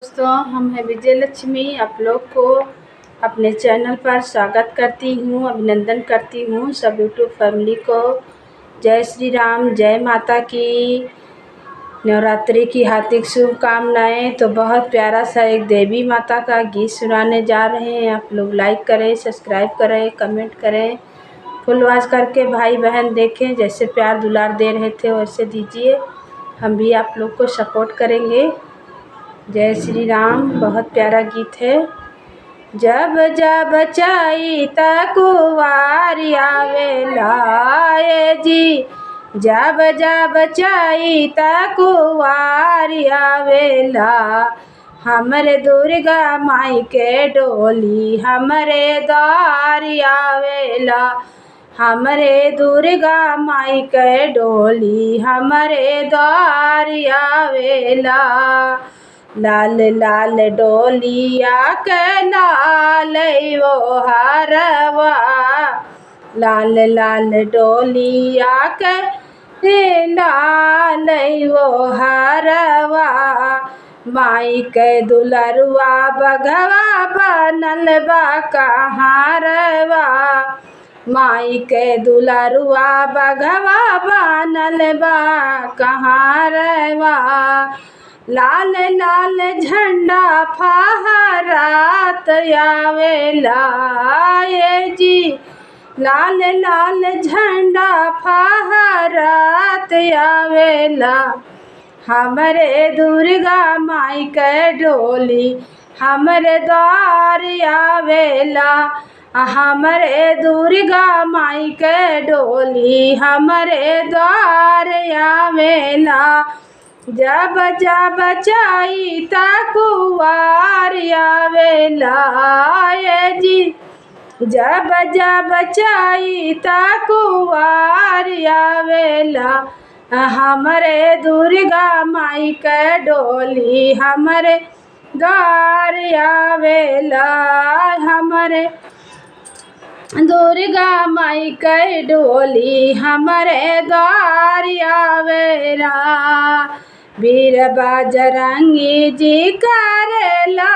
दोस्तों, हम हैं विजय लक्ष्मी। आप लोग को अपने चैनल पर स्वागत करती हूँ, अभिनंदन करती हूँ सब यूट्यूब फैमिली को। जय श्री राम, जय माता की। नवरात्रि की हार्दिक शुभकामनाएं। तो बहुत प्यारा सा एक देवी माता का गीत सुनाने जा रहे हैं। आप लोग लाइक करें, सब्सक्राइब करें, कमेंट करें, फुल वॉच करके भाई बहन देखें। जैसे प्यार दुलार दे रहे थे वैसे दीजिए, हम भी आप लोग को सपोर्ट करेंगे। जय श्री राम। बहुत प्यारा गीत है। जब जब चैत कुंवार आवेला जी, जब जब चैत कुंवार आवेला, हमरे दुर्गा माई के डोली हमरे द्वार आवेला, हमरे दुर्गा माई के डोली हमरे द्वार आवेला। लाल लाल डोलिया के लाल वो हरवा, लाल लाल डोलिया के लाल वो हरवा, माई के दुलरुआ बघवा बनल बा कहारवा, माई के दुलरुआ बघवा बनल बा कहारवा। लाल लाल झंडा फहरात आवेला जी, लाल लाल झंडा फहरात आवेला, हमरे दुर्गा माई के डोली हमरे द्वार आवेला, हमरे दुर्गा माई के डोली हमरे द्वार आवेला। जब जब चैत कुंवार आवेला जी, जब जब चैत कुंवार आवेला, हमरे दुर्गा माई के डोली हमरे द्वार आवेला, हमरे दुर्गा माई के डोली हमरे द्वार आवेला। वीर बजरंगी जी करेला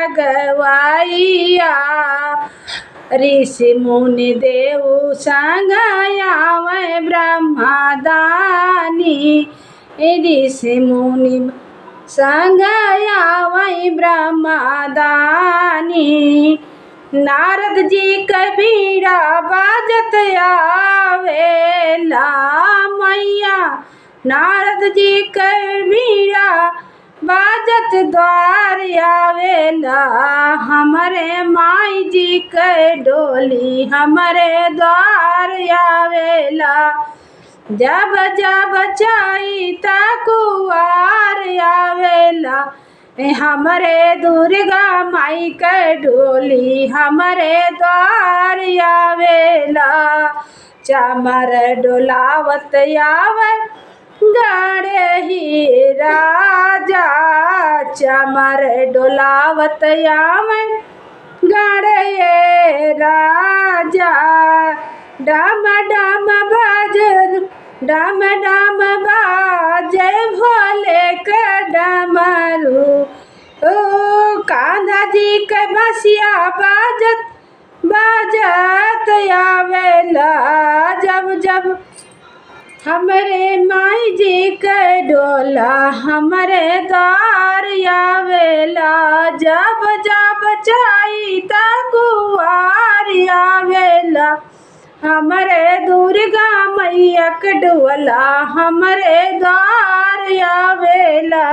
गवाइया, ऋषि मुनि देव संग आवे ब्रह्मा दानी, ऋषि मुनि संग आवे ब्रह्मा दानी। नारद जी के बीड़ा बाजत आवेला मैया, नारद जी के बीड़ा बाजत द्वार आवेला, हमरे माई जी के डोली हमरे द्वार आवेला। जब जब चैत कुंवार आवेला, हमरे दुर्गा माई के डोली हमरे द्वार आवेला। चमर डोलावत आवे गाड़े ही राजा, चमर डोलावत आवे गाड़े राजा, डम डम बाजर डम डम बाजे भोले के डमरू, कान्हा जी के बसिया बाजत बाजत आवेला। जब जब हमरे माई जी के डोला हमरे द्वार आवेला, जब जब चैत कुंवार आवेला, हमरे दुर्गा मैया के डोला हमरे द्वार आवेला।